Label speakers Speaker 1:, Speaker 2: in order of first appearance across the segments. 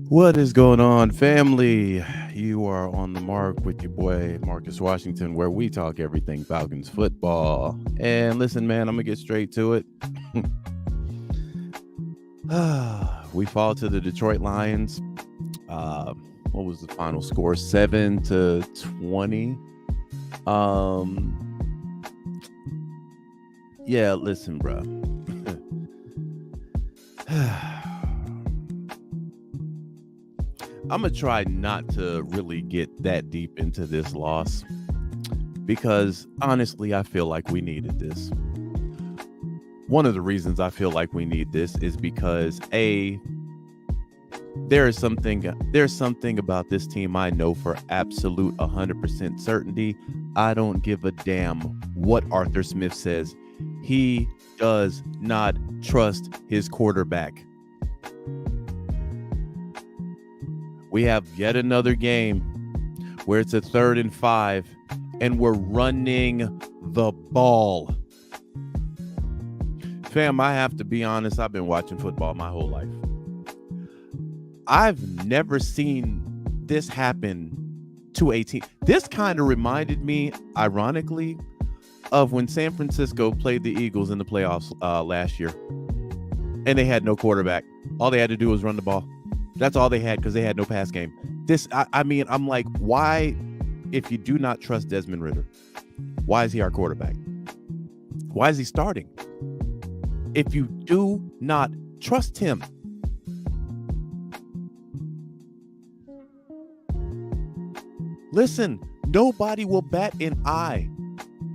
Speaker 1: What is going on, family? You are on the mark with your boy Marcus Washington, where we talk everything Falcons football. And listen, man, I'm gonna get straight to it. We fall to the Detroit Lions. What was the final score? 7-20. Yeah, listen, bro. I'm going to try not to really get that deep into this loss because honestly, I feel like we needed this. One of the reasons I feel like we need this is because there's something about this team I know for absolute 100% certainty. I don't give a damn what Arthur Smith says. He does not trust his quarterback. We have yet another game where it's a 3rd and 5 and we're running the ball. Fam, I have to be honest, I've been watching football my whole life. I've never seen this happen to a team. This kind of reminded me, ironically, of when San Francisco played the Eagles in the playoffs last year. And they had no quarterback. All they had to do was run the ball. That's all they had because they had no pass game. I'm like, why, if you do not trust Desmond Ridder, why is he our quarterback? Why is he starting? If you do not trust him. Listen, nobody will bat an eye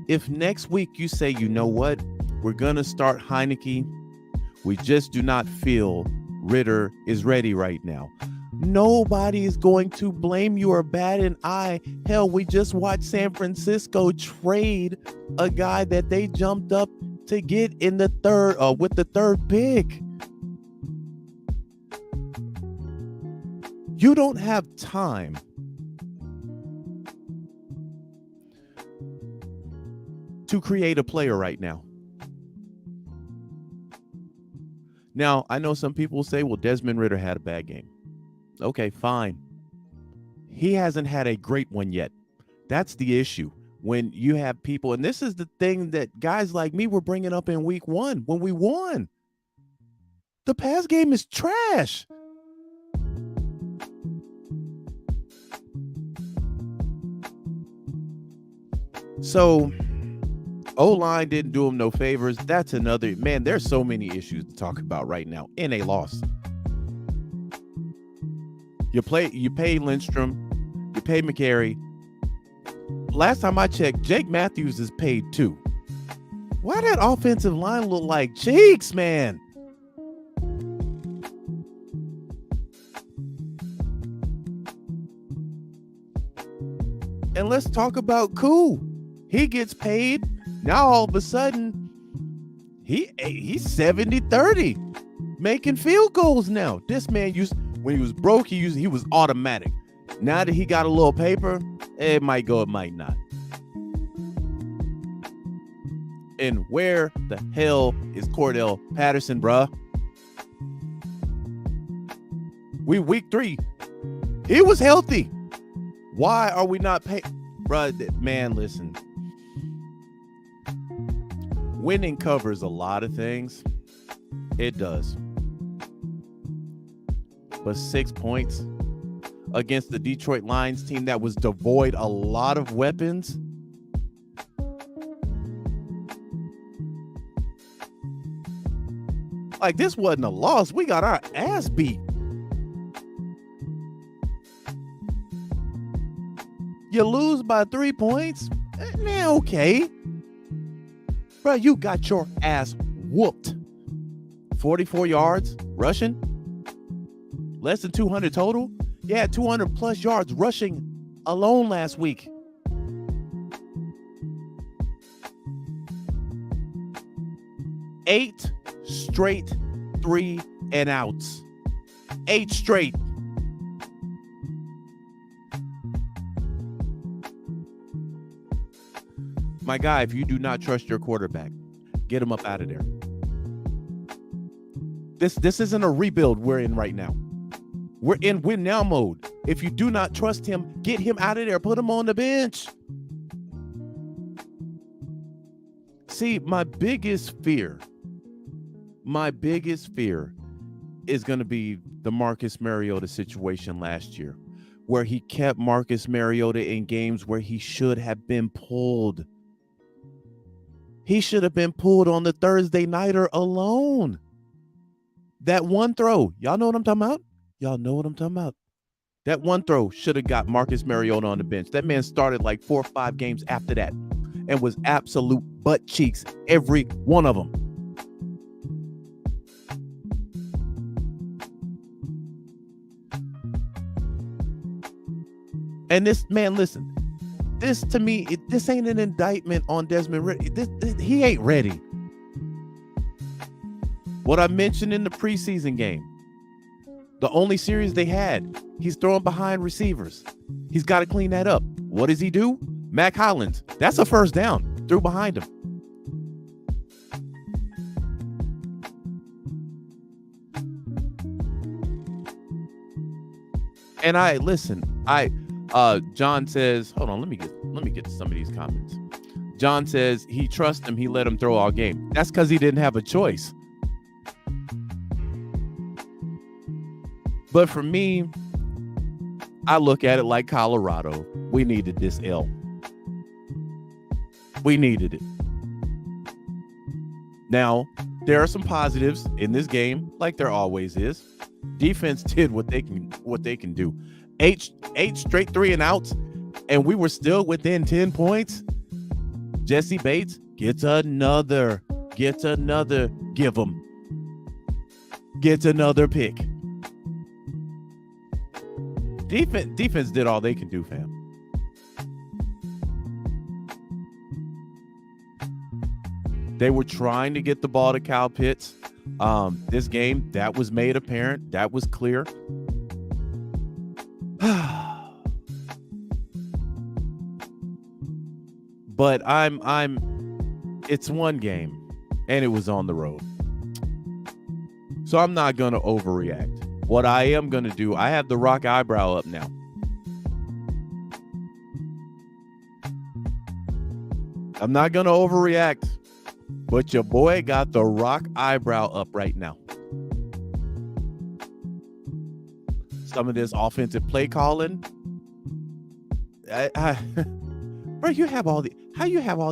Speaker 1: if next week you say, you know what, we're going to start Heineke. We just do not feel Ridder is ready right now. Nobody is going to blame you or bat an eye. Hell, we just watched San Francisco trade a guy that they jumped up to get in the third with the 3rd pick. You don't have time to create a player right now. Now, I know some people say, well, Desmond Ridder had a bad game. Okay, fine. He hasn't had a great one yet. That's the issue. When you have people, and this is the thing that guys like me were bringing up in week 1 when we won. The pass game is trash. So O-line didn't do him no favors. That's another, man, there's so many issues to talk about right now in a loss. You pay Lindstrom, you pay McCary. Last time I checked, Jake Matthews is paid too. Why that offensive line look like cheeks, man? And let's talk about Koo. He gets paid. Now all of a sudden, he's 70-30, making field goals now. This man when he was broke, he was automatic. Now that he got a little paper, it might go, it might not. And where the hell is Cordell Patterson, bruh? Week 3. He was healthy. Why are we not paying? Bruh, man, listen. Winning covers a lot of things. It does. But 6 points against the Detroit Lions team that was devoid a lot of weapons. Like, this wasn't a loss. We got our ass beat. You lose by 3 points? Man, okay. Bro, you got your ass whooped. 44 yards rushing. Less than 200 total. You had 200 plus yards rushing alone last week. Eight straight 3 and outs. 8 straight. My guy, if you do not trust your quarterback, get him up out of there. This isn't a rebuild we're in right now. We're in win now mode. If you do not trust him, get him out of there. Put him on the bench. See, my biggest fear is going to be the Marcus Mariota situation last year, where he kept Marcus Mariota in games where he should have been pulled. He should have been pulled on the Thursday nighter alone. That one throw, y'all know what I'm talking about? Y'all know what I'm talking about. That one throw should have got Marcus Mariota on the bench. That man started like 4 or 5 games after that and was absolute butt cheeks, every one of them. And this, man, listen, this to me, this ain't an indictment on Desmond Ridder. He ain't ready. What I mentioned in the preseason game, the only series they had, he's throwing behind receivers. He's got to clean that up. What does he do? Mac Hollins, that's a first down. Threw behind him. And John says, hold on, let me get to some of these comments. John says he trusts him. He let him throw all game. That's because he didn't have a choice. But for me, I look at it like Colorado. We needed this L. We needed it. Now, there are some positives in this game, like there always is. Defense did what they can do. Eight straight 3 and outs, and we were still within 10 points. Jesse Bates gets another, give him. Gets another pick. Defense did all they can do, fam. They were trying to get the ball to Kyle Pitts. This game, that was made apparent. That was clear. But it's one game, and it was on the road. So I'm not going to overreact. What I am going to do, I have the rock eyebrow up now. I'm not going to overreact, but your boy got the rock eyebrow up right now. Some of this offensive play calling. Bro, you have all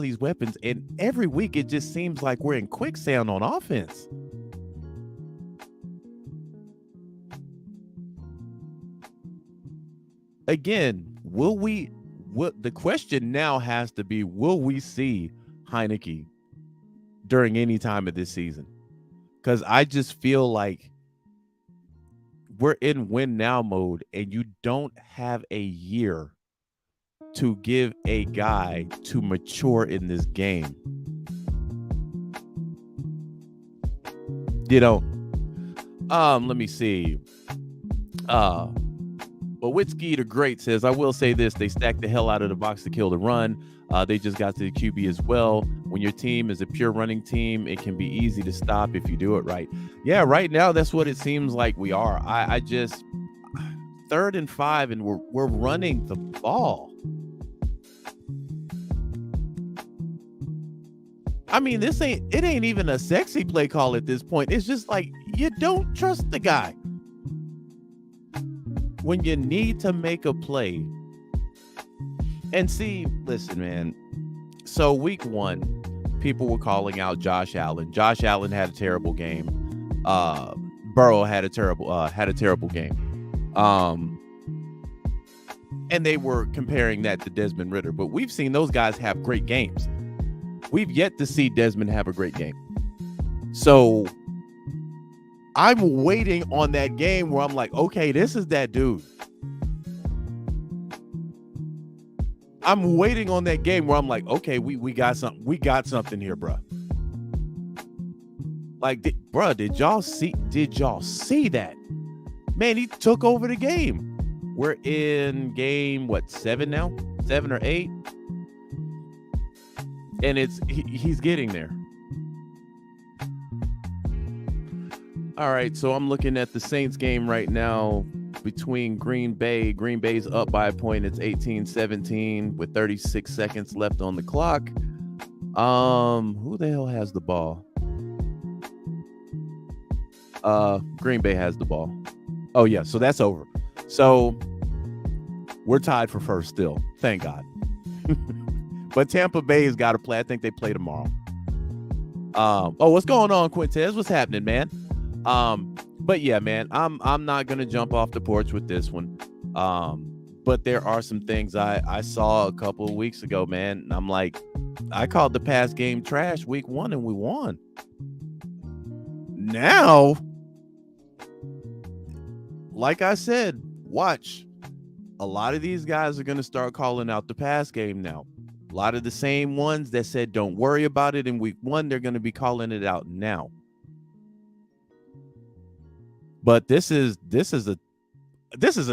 Speaker 1: these weapons, and every week it just seems like we're in quicksand on offense. Again, the question now has to be, will we see Heineke during any time of this season? Because I just feel like we're in win now mode, and you don't have a year to give a guy to mature in this game. You know, let me see. Witsky the Great says, I will say this, they stacked the hell out of the box to kill the run. They just got to the QB as well. When your team is a pure running team, it can be easy to stop if you do it right. Yeah, right now, that's what it seems like we are. I just, 3rd and 5, and we're running the ball. I mean, it ain't even a sexy play call at this point. It's just like, you don't trust the guy. When you need to make a play. And see, listen, man. So week 1, people were calling out Josh Allen. Josh Allen had a terrible game. Burrow had a terrible game. And they were comparing that to Desmond Ridder. But we've seen those guys have great games. We've yet to see Desmond have a great game. So I'm waiting on that game where I'm like, okay, this is that dude. I'm waiting on that game where I'm like, okay, we got something. We got something here, bro. Like, did y'all see that? Man, he took over the game. We're in game, 7 now? 7 or 8? And he's getting there. All right, so I'm looking at the Saints game right now between Green Bay. Green Bay's up by a point. It's 18-17 with 36 seconds left on the clock. Who the hell has the ball? Green Bay has the ball. Oh, yeah, so that's over. So we're tied for first still. Thank God. But Tampa Bay's got to play. I think they play tomorrow. What's going on, Quintez? What's happening, man? But yeah, man, I'm not gonna jump off the porch with this one. But there are some things I saw a couple of weeks ago, man. And I'm like, I called the pass game trash week 1 and we won. Now, like I said, watch. A lot of these guys are gonna start calling out the pass game now. A lot of the same ones that said don't worry about it in week 1, they're gonna be calling it out now. But this is an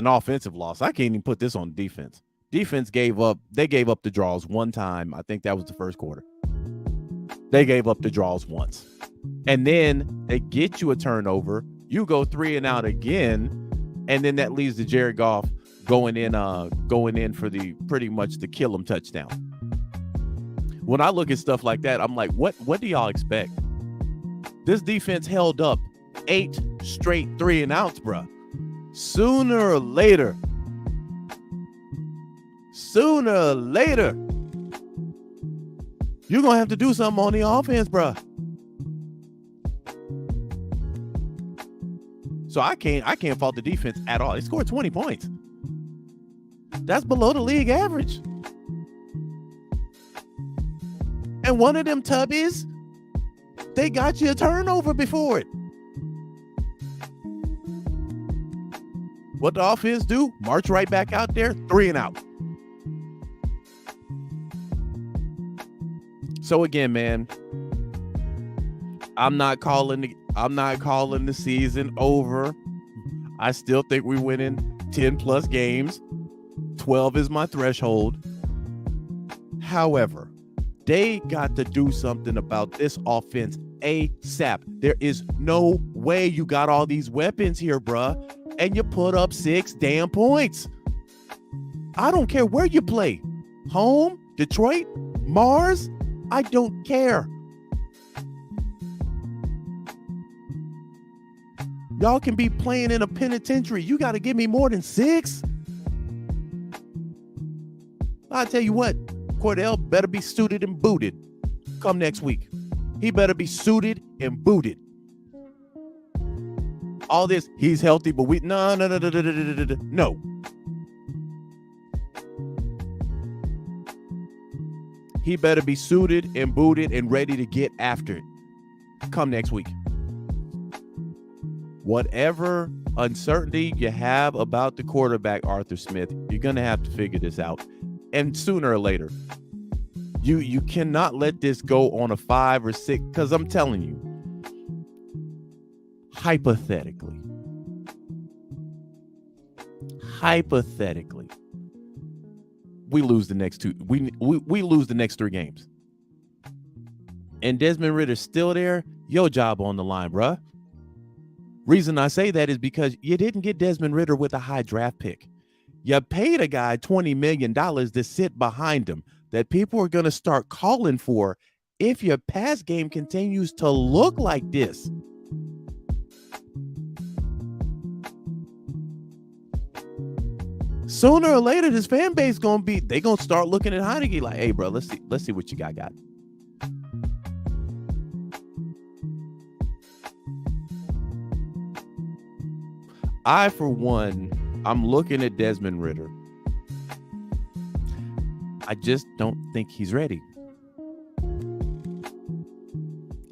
Speaker 1: offensive loss. I can't even put this on defense. Defense gave up. They gave up the draws one time. I think that was the first quarter. They gave up the draws once. And then they get you a turnover. You go 3 and out again. And then that leads to Jared Goff going in for the pretty much the kill 'em touchdown. When I look at stuff like that, I'm like, what do y'all expect? This defense held up 8 straight 3 and outs, bruh. Sooner or later, you're gonna have to do something on the offense, bruh. So I can't fault the defense at all. They scored 20 points. That's below the league average. And one of them tubbies, they got you a turnover before it. What the offense do? March right back out there, 3 and out. So again, man, I'm not calling the season over. I still think we win in 10 plus games. 12 is my threshold. However, they got to do something about this offense ASAP. There is no way you got all these weapons here, bruh, and you put up 6 damn points. I don't care where you play. Home, Detroit, Mars, I don't care. Y'all can be playing in a penitentiary. You got to give me more than 6. I tell you what, Cordell better be suited and booted come next week. He better be suited and booted. All this, he's healthy, but no. He better be suited and booted and ready to get after it come next week. Whatever uncertainty you have about the quarterback, Arthur Smith, you're going to have to figure this out. And sooner or later, you cannot let this go on a 5 or 6, because I'm telling you, hypothetically, we lose the next 2. We lose the next 3 games. And Desmond Ridder's still there. Your job on the line, bruh. Reason I say that is because you didn't get Desmond Ridder with a high draft pick. You paid a guy $20 million to sit behind him that people are going to start calling for if your pass game continues to look like this. Sooner or later, this fan base they gonna start looking at Heineke like, hey, bro, let's see what you got. I, for one, I'm looking at Desmond Ridder, I just don't think he's ready.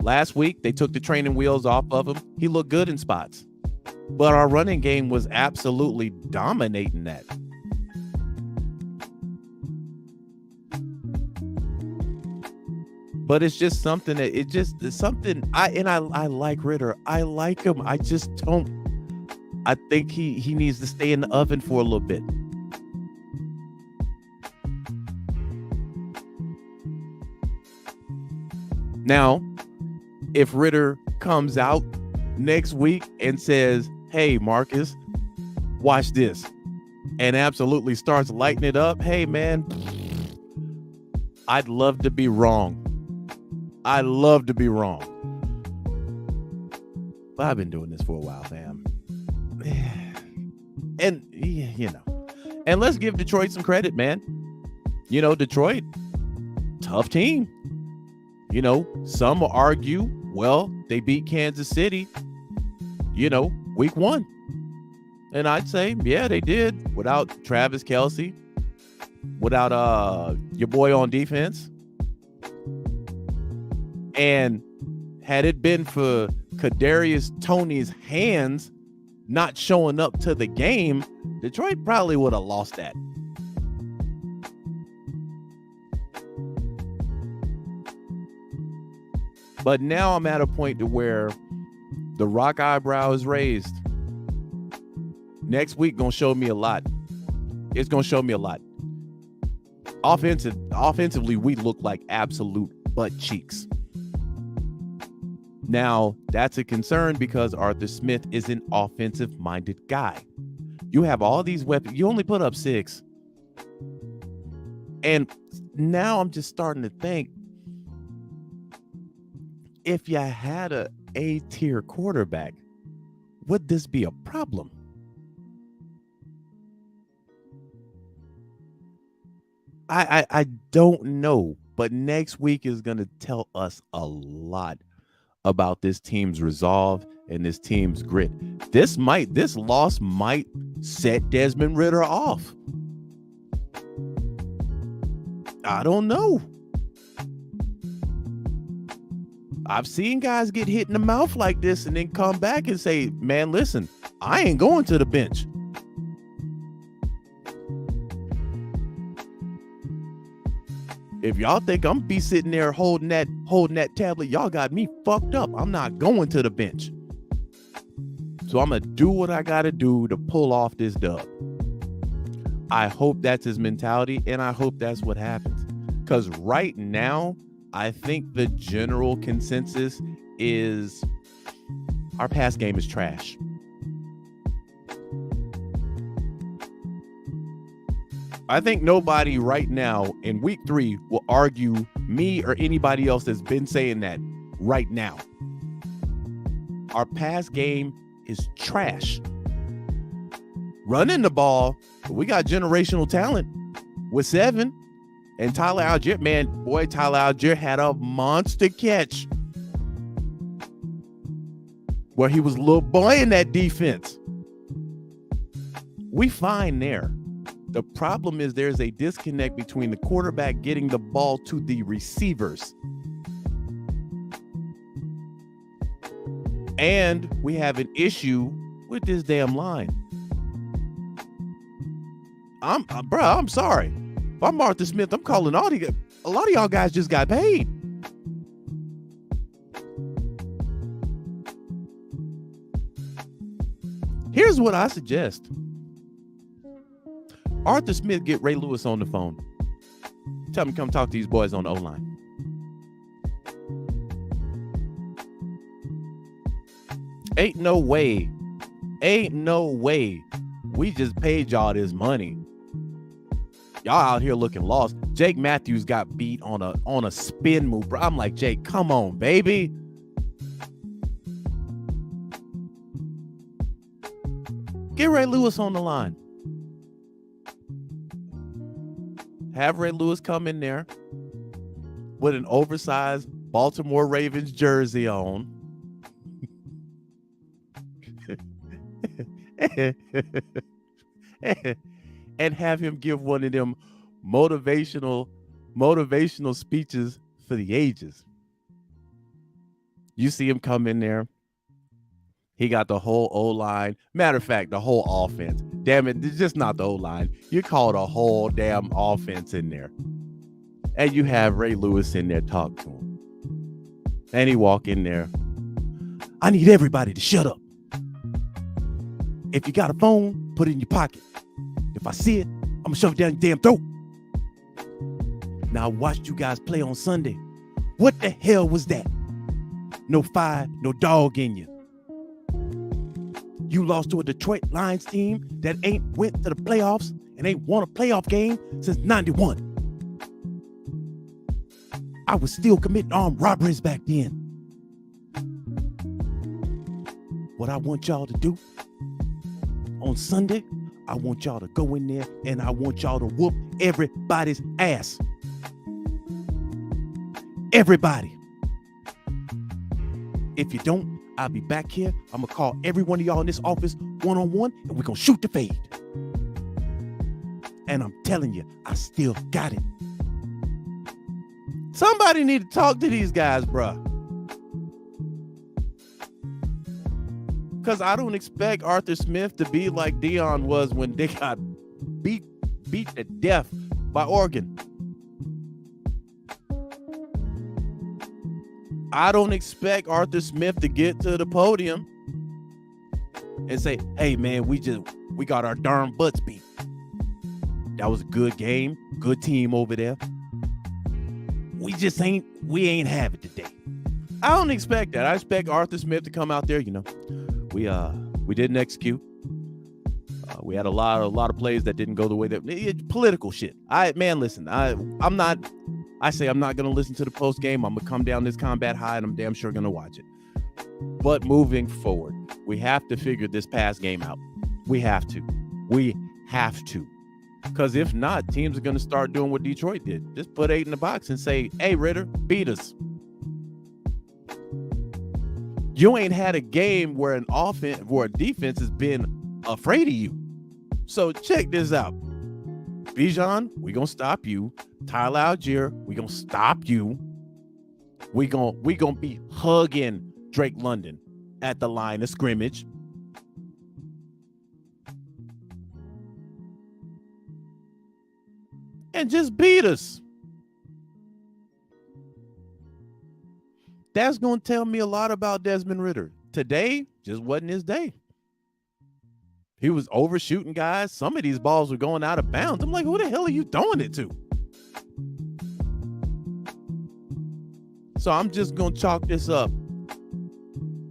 Speaker 1: Last week, they took the training wheels off of him. He looked good in spots. But our running game was absolutely dominating that. But it's just something that it's something I like Ritter. I like him. I just don't. I think he needs to stay in the oven for a little bit. Now, if Ritter comes out next week and says, "Hey, Marcus, watch this," and absolutely starts lighting it up, hey, man, I'd love to be wrong. I love to be wrong. But I've been doing this for a while, fam. And, you know, and let's give Detroit some credit, man. You know, Detroit, tough team. You know, some will argue, well, they beat Kansas City, you know, week 1. And I'd say, yeah, they did, without Travis Kelce, without your boy on defense. And had it been for Kadarius Toney's hands not showing up to the game, Detroit probably would have lost that. But now I'm at a point to where the rock eyebrow is raised. Next week gonna show me a lot. It's gonna show me a lot. Offensively, we look like absolute butt cheeks. Now, that's a concern because Arthur Smith is an offensive-minded guy. You have all these weapons. You only put up 6. And now I'm just starting to think, if you had a A-tier quarterback, would this be a problem? I don't know, but next week is going to tell us a lot about this team's resolve and this team's grit. This loss might set Desmond Ridder off. I don't know. I've seen guys get hit in the mouth like this and then come back and say, man, listen, I ain't going to the bench. If y'all think I'm be sitting there holding that tablet, y'all got me fucked up. I'm not going to the bench. So I'm going to do what I got to do to pull off this dub. I hope that's his mentality, and I hope that's what happens. Because right now, I think the general consensus is our pass game is trash. I think nobody right now in week 3 will argue me or anybody else that's been saying that right now. Our pass game is trash. Running the ball, we got generational talent with 7. And Tyler Algier, Tyler Algier had a monster catch where he was a little boy in that defense. We fine there. The problem is there's a disconnect between the quarterback getting the ball to the receivers. And we have an issue with this damn line. I'm sorry. If I'm Arthur Smith, I'm calling a lot of y'all guys just got paid. Here's what I suggest. Arthur Smith, get Ray Lewis on the phone. Tell him to come talk to these boys on the O-line. Ain't no way we just paid y'all this money. Y'all out here looking lost. Jake Matthews got beat on a spin move, bro. I'm like, Jake, come on, baby. Get Ray Lewis on the line. Have Ray Lewis come in there with an oversized Baltimore Ravens jersey on. And have him give one of them motivational speeches for the ages. You see him come in there. He got the whole O-line. Matter of fact, the whole offense. Damn it, it's just not the O-line. You call the whole damn offense in there. And you have Ray Lewis in there talk to him. And he walk in there. I need everybody to shut up. If you got a phone, put it in your pocket. If I see it, I'm going to shove it down your damn throat. Now, I watched you guys play on Sunday. What the hell was that? No fire, no dog in you. You lost to a Detroit Lions team that ain't went to the playoffs and ain't won a playoff game since 91. I was still committing armed robberies back then. What I want y'all to do on Sunday, I want y'all to go in there and I want y'all to whoop everybody's ass. Everybody. If you don't, I'll be back here. I'm going to call every one of y'all in this office one-on-one, and we're going to shoot the fade. And I'm telling you, I still got it. Somebody need to talk to these guys, bruh. Because I don't expect Arthur Smith to be like Dion was when they got beat to death by Oregon. I don't expect Arthur Smith to get to the podium and say, hey, man, we got our darn butts beat. That was a good game, good team over there. We ain't have it today. I don't expect that. I expect Arthur Smith to come out there, we didn't execute. We had a lot of plays that didn't go the way that political shit. Listen, I'm not going to listen to the post game. I'm going to come down this combat high and I'm damn sure going to watch it. But moving forward, we have to figure this pass game out. We have to. Because if not, teams are going to start doing what Detroit did. Just put 8 in the box and say, hey, Ritter, beat us. You ain't had a game where a defense has been afraid of you. So check this out. Bijan, we going to stop you. Tyler Algier, we going to stop you. We going to be hugging Drake London at the line of scrimmage. And just beat us. That's going to tell me a lot about Desmond Ridder. Today just wasn't his day. He was overshooting guys. Some of these balls were going out of bounds. I'm like, who the hell are you throwing it to? So I'm just going to chalk this up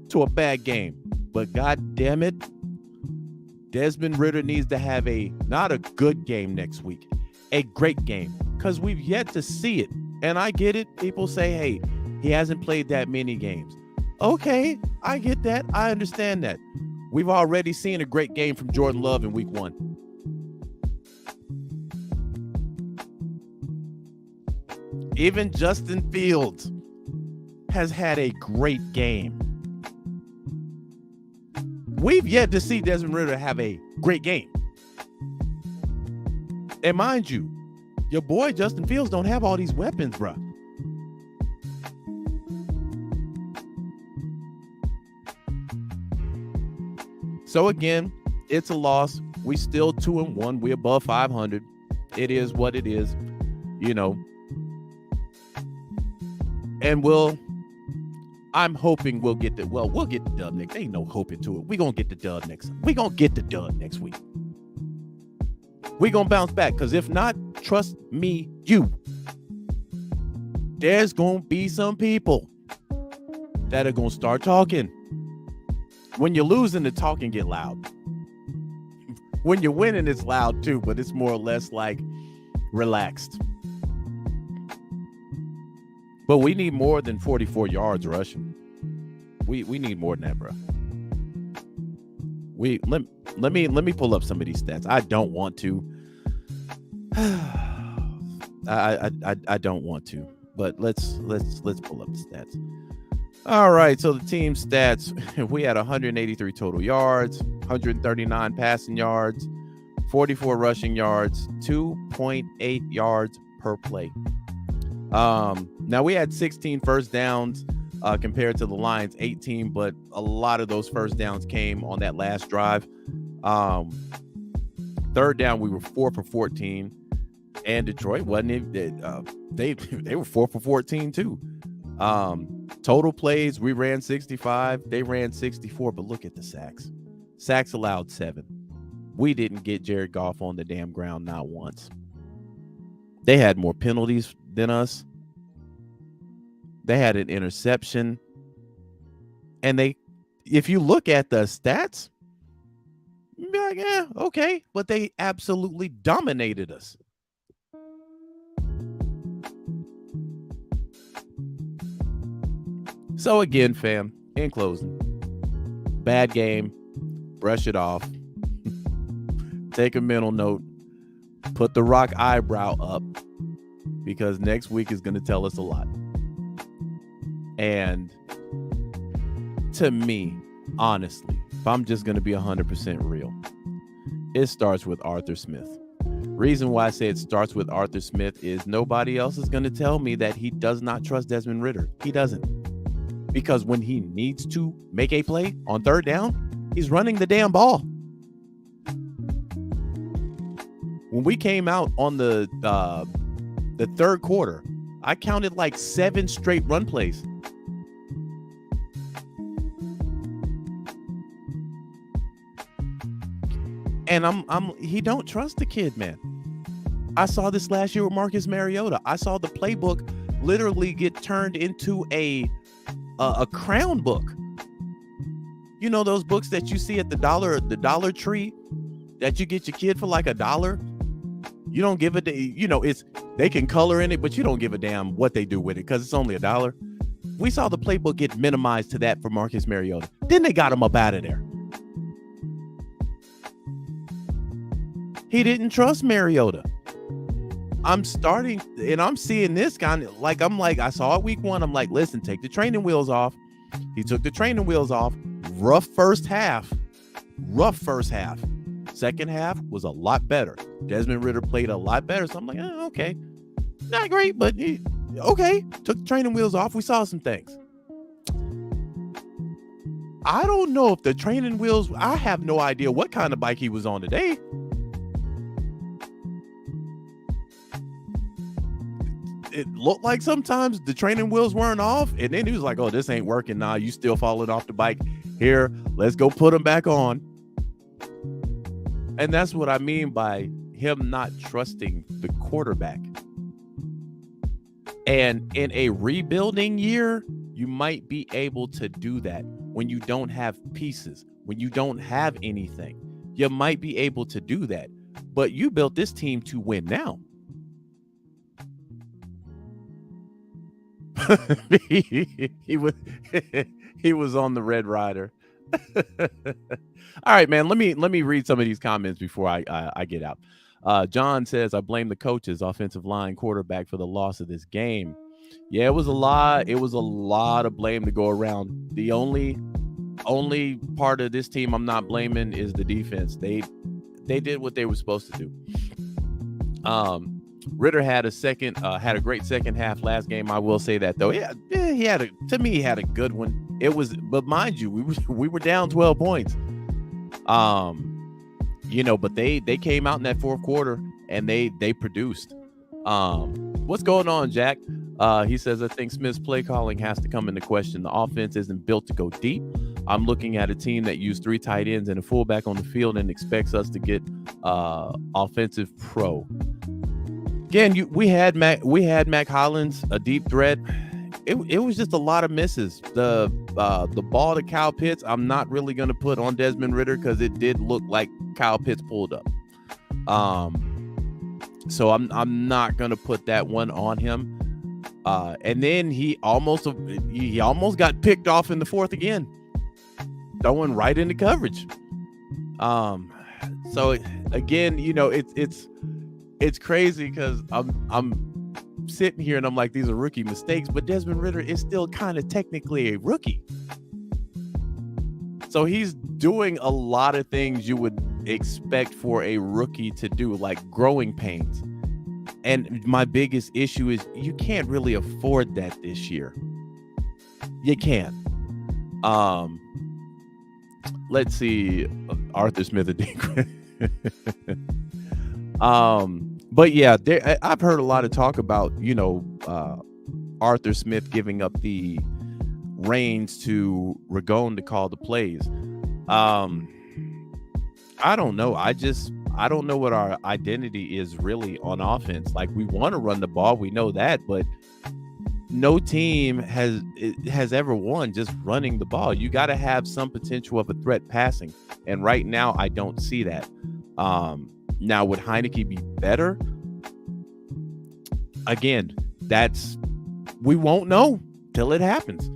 Speaker 1: to a bad game. But God damn it, Desmond Ridder needs to have not a good game next week, a great game, because we've yet to see it. And I get it. People say, hey, he hasn't played that many games. Okay, I get that. I understand that. We've already seen a great game from Jordan Love in week 1. Even Justin Fields has had a great game. We've yet to see Desmond Ridder have a great game. And mind you, your boy Justin Fields don't have all these weapons, bruh. So again, it's a loss. We still 2-1. We above 500. It is what it is, And I'm hoping we'll get the dub next. Ain't no hoping to it. We're going to get the dub next. We're going to get the dub next week. We're going to bounce back, because if not, trust me, there's going to be some people that are going to start talking. When you're losing, the talking get loud. When you're winning, it's loud too, but it's more or less like relaxed. But we need more than 44 yards rushing. We need more than that, bro. Let me pull up some of these stats. I don't want to. I don't want to, but let's pull up the stats. All right, so the team stats, we had 183 total yards, 139 passing yards, 44 rushing yards, 2.8 yards per play. Now we had 16 first downs compared to the Lions 18, but a lot of those first downs came on that last drive. Third down, we were 4 for 14, and Detroit wasn't. They were 4 for 14 too. Total plays, we ran 65, they ran 64, but look at the sacks. Sacks allowed 7. We didn't get Jared Goff on the damn ground not once. They had more penalties than us. They had an interception. And if you look at the stats, you'd be like, yeah, okay. But they absolutely dominated us. So again, fam, in closing, bad game, brush it off, take a mental note, put the rock eyebrow up, because next week is going to tell us a lot. And to me, honestly, if I'm just going to be 100% real, it starts with Arthur Smith. Reason why I say it starts with Arthur Smith is nobody else is going to tell me that he does not trust Desmond Ridder. He doesn't. Because when he needs to make a play on third down, he's running the damn ball. When we came out on the third quarter, I counted like 7 straight run plays. And he don't trust the kid, man. I saw this last year with Marcus Mariota. I saw the playbook literally get turned into a crown book. You know those books that you see at the Dollar Tree that you get your kid for like $1? You don't give a they can color in it, but you don't give a damn what they do with it because it's only $1. We saw the playbook get minimized to that for Marcus Mariota. Then they got him up out of there. He didn't trust Mariota. I'm starting and I'm seeing this kind of I saw it week 1. I'm like, listen, take the training wheels off. He took the training wheels off. Rough first half. Second half was a lot better. Desmond Ridder played a lot better. So I'm like, okay. Not great, but okay. Took the training wheels off. We saw some things. I don't know if the training wheels, I have no idea what kind of bike he was on today. It looked like sometimes the training wheels weren't off, and then he was like, oh, this ain't working. Nah, you still falling off the bike. Here, let's go put them back on. And that's what I mean by him not trusting the quarterback. And in a rebuilding year, you might be able to do that when you don't have pieces, when you don't have anything. You might be able to do that. But you built this team to win now. he was on the Red Rider. All right, man. Let me read some of these comments before I get out. John says, I blame the coaches, offensive line, quarterback for the loss of this game. Yeah, it was a lot. It was a lot of blame to go around. The only part of this team I'm not blaming is the defense. They did what they were supposed to do. Ridder had a great second half last game. I will say that though. Yeah, he had a good one. It was, but mind you, we were down 12 points. But they came out in that fourth quarter and they produced. What's going on, Jack? He says, I think Smith's play calling has to come into question. The offense isn't built to go deep. I'm looking at a team that used 3 tight ends and a fullback on the field and expects us to get offensive pro. Again, we had Mac Hollins, a deep threat. It was just a lot of misses. The ball to Kyle Pitts, I'm not really going to put on Desmond Ridder because it did look like Kyle Pitts pulled up. So I'm not going to put that one on him. And then he almost got picked off in the fourth again, throwing right into coverage. So again, it's crazy because I'm sitting here and I'm like, these are rookie mistakes, but Desmond Ridder is still kind of technically a rookie. So he's doing a lot of things you would expect for a rookie to do, like growing pains. And my biggest issue is you can't really afford that this year. You can't. Let's see, Arthur Smith. But yeah, I've heard a lot of talk about, Arthur Smith giving up the reins to Ragone to call the plays. I don't know. I don't know what our identity is really on offense. Like, we want to run the ball, we know that, but no team has ever won just running the ball. You got to have some potential of a threat passing, and right now I don't see that. Now, would Heineke be better? Again, we won't know till it happens.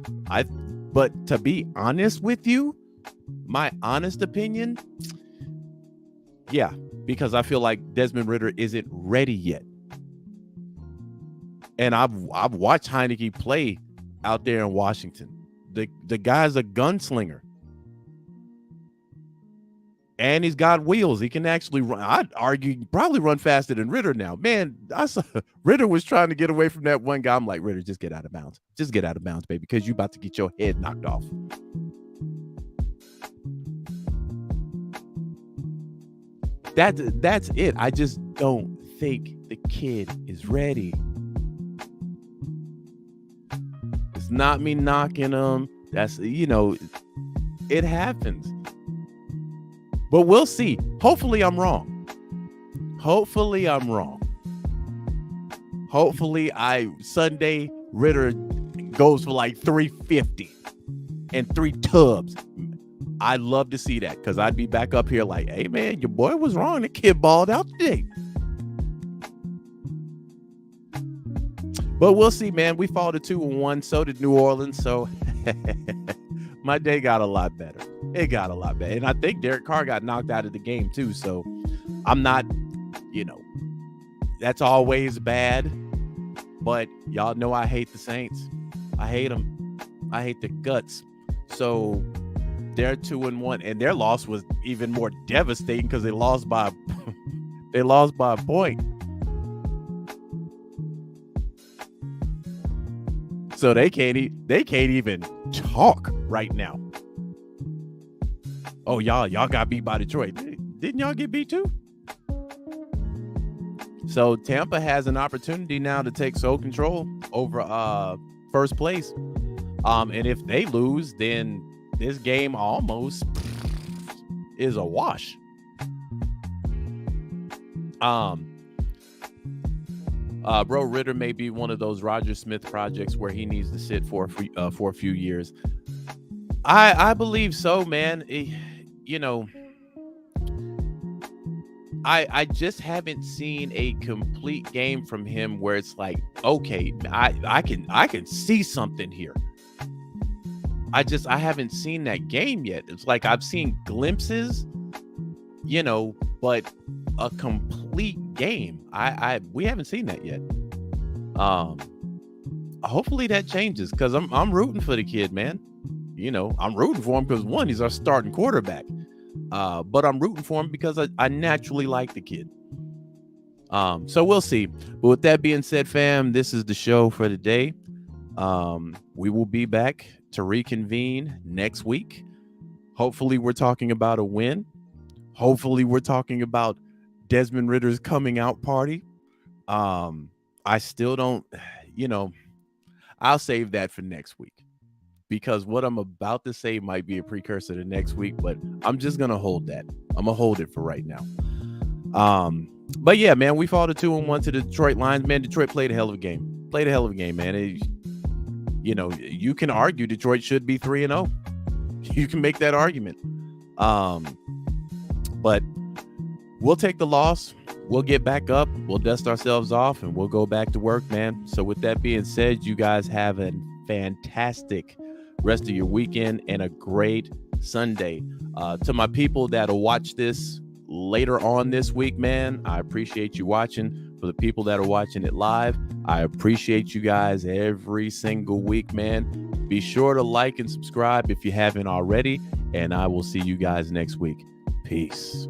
Speaker 1: But to be honest with you, my honest opinion, yeah, because I feel like Desmond Ridder isn't ready yet. And I've watched Heineke play out there in Washington. The guy's a gunslinger. And he's got wheels. He can actually run. I'd argue he can probably run faster than Ridder now. Man, I saw Ridder was trying to get away from that one guy. I'm like, Ridder, just get out of bounds. Just get out of bounds, baby, because you're about to get your head knocked off. That's it. I just don't think the kid is ready. It's not me knocking him. That's, it happens. But we'll see. Hopefully I'm wrong. Hopefully Sunday Ridder goes for like 350 and 3 tubs. I'd love to see that, because I'd be back up here like, hey man, your boy was wrong. The kid balled out today. But we'll see, man. We fall to 2-1. So did New Orleans. So my day got a lot better. It got a lot better. And I think Derek Carr got knocked out of the game too. So I'm not, that's always bad. But y'all know I hate the Saints. I hate them. I hate their guts. So they're 2-1, and their loss was even more devastating because they lost by a point. So they can't even talk right now. Oh, y'all got beat by Detroit. Didn't y'all get beat too? So Tampa has an opportunity now to take sole control over first place. And if they lose, then this game almost is a wash. Bro, Ridder may be one of those Roger Smith projects where he needs to sit for a few years. I believe so, man. I just haven't seen a complete game from him where it's like, okay, I can see something here. I haven't seen that game yet. It's like I've seen glimpses, but a complete game, we haven't seen that yet. Hopefully that changes, because I'm rooting for the kid, man. I'm rooting for him because, one, he's our starting quarterback. But I'm rooting for him because I naturally like the kid. So we'll see. But with that being said, fam, this is the show for today. We will be back to reconvene next week. Hopefully we're talking about a win. Hopefully we're talking about Desmond Ridder's coming out party. I still don't, I'll save that for next week, because what I'm about to say might be a precursor to next week, but I'm just going to hold that. I'm going to hold it for right now. But yeah, man, we fall to 2-1 to the Detroit Lions, man. Detroit played a hell of a game. Man. You can argue Detroit should be 3-0. You can make that argument. But we'll take the loss. We'll get back up. We'll dust ourselves off, and we'll go back to work, man. So with that being said, you guys have a fantastic rest of your weekend and a great Sunday. To my people that'll watch this later on this week, man, I appreciate you watching. For the people that are watching it live, I appreciate you guys every single week, man. Be sure to like and subscribe if you haven't already, and I will see you guys next week. Peace.